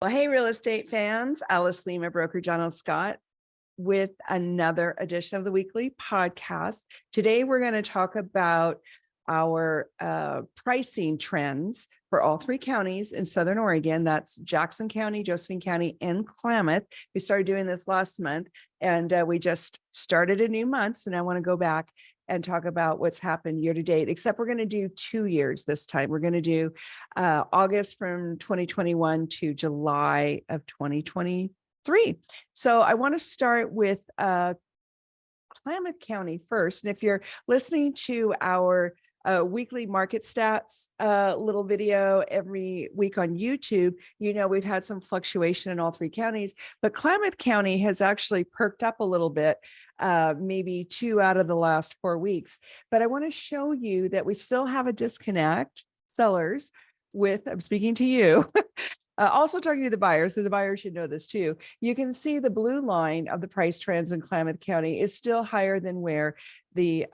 Well, hey, real estate fans, Alice Lema, broker John L. Scott, with another edition of the weekly podcast. Today, we're going to talk about our pricing trends for all three counties in Southern Oregon. That's Jackson County, Josephine County, and Klamath. We started doing this last month, and we just started a new month. So now I want to go back and talk about what's happened year to date, except we're going to do 2 years this time. We're going to do August from 2021 to July of 2023. So I want to start with Klamath County first. And if you're listening to our weekly market stats little video every week on YouTube, you know we've had some fluctuation in all three counties, but Klamath County has actually perked up a little bit, maybe 2 out of the last 4 weeks. But I want to show you that we still have a disconnect, sellers, with, I'm speaking to you, also talking to the buyers, because the buyers should know this too. You can see the blue line of the price trends in Klamath County is still higher than where the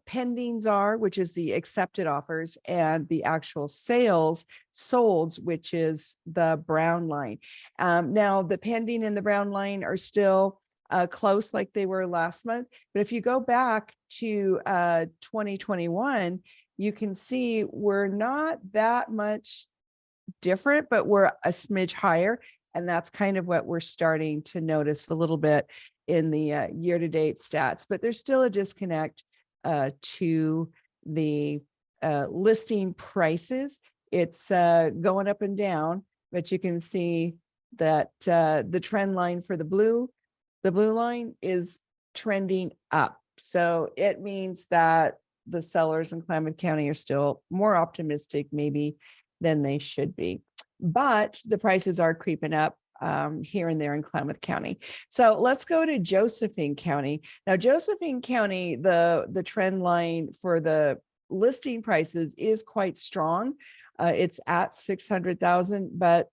pendings are, which is the accepted offers, and the actual sales solds, which is the brown line. Now, the pending and the brown line are still close like they were last month. But if you go back to 2021, you can see we're not that much different, but we're a smidge higher. And that's kind of what we're starting to notice a little bit in the year-to-date stats. But there's still a disconnect to the listing prices. It's going up and down, but you can see that the trend line for the blue line is trending up. So it means that the sellers in Klamath County are still more optimistic maybe than they should be. But the prices are creeping up here and there in Klamath County. So let's go to Josephine County. Now, Josephine County, the trend line for the listing prices is quite strong. It's at 600,000, but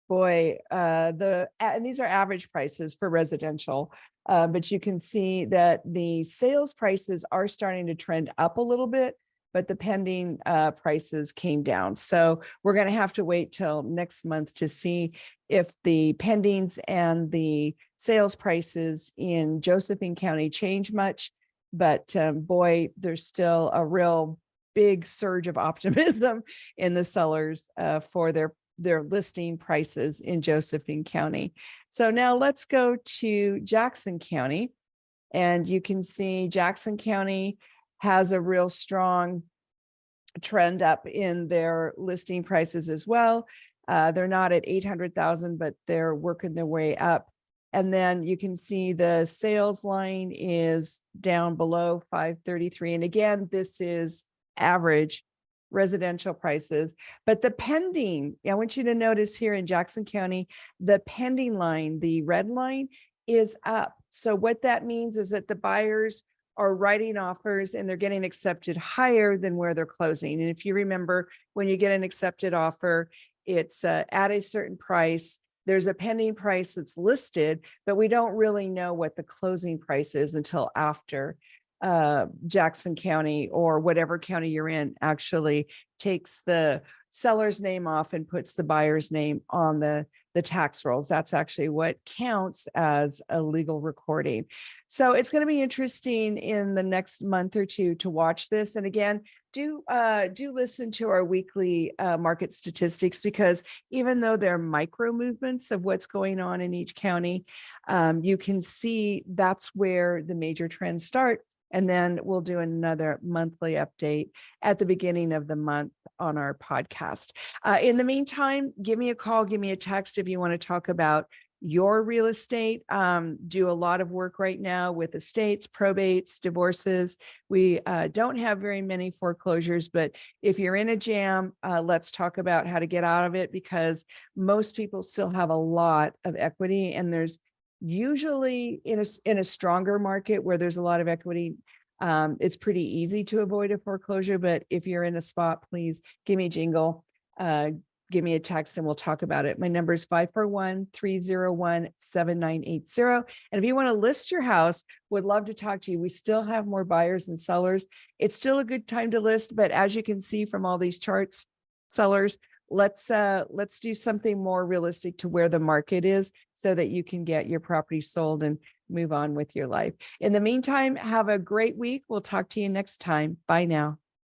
boy, and these are average prices for residential, but you can see that the sales prices are starting to trend up a little bit, but the pending prices came down. So we're going to have to wait till next month to see if the pendings and the sales prices in Josephine County change much. But boy, there's still a real big surge of optimism in the sellers for their listing prices in Josephine County. So now let's go to Jackson County, and you can see Jackson County has a real strong trend up in their listing prices as well. They're not at 800,000, but they're working their way up. And then you can see the sales line is down below 533. And again, this is average residential prices, but the pending, I want you to notice here in Jackson County, the pending line, the red line, is up. So what that means is that the buyers are writing offers and they're getting accepted higher than where they're closing. And if you remember, when you get an accepted offer, it's at a certain price. There's a pending price that's listed, but we don't really know what the closing price is until after Jackson County, or whatever county you're in, actually takes the seller's name off and puts the buyer's name on the tax rolls. That's actually what counts as a legal recording. So it's going to be interesting in the next month or two to watch this. And again, do listen to our weekly market statistics, because even though they're micro movements of what's going on in each county, you can see that's where the major trends start. And then we'll do another monthly update at the beginning of the month on our podcast. In the meantime, give me a call, give me a text if you want to talk about your real estate. Do a lot of work right now with estates, probates, divorces. We don't have very many foreclosures, but if you're in a jam, let's talk about how to get out of it, because most people still have a lot of equity, and there's usually in a stronger market where there's a lot of equity, it's pretty easy to avoid a foreclosure. But if you're in a spot, please give me a jingle, give me a text, and we'll talk about it. My number is 541-301-7980. And if you want to list your house, would love to talk to you. We still have more buyers than sellers. It's still a good time to list, but as you can see from all these charts, sellers, let's do something more realistic to where the market is so that you can get your property sold and move on with your life. In the meantime, have a great week. We'll talk to you next time. Bye now.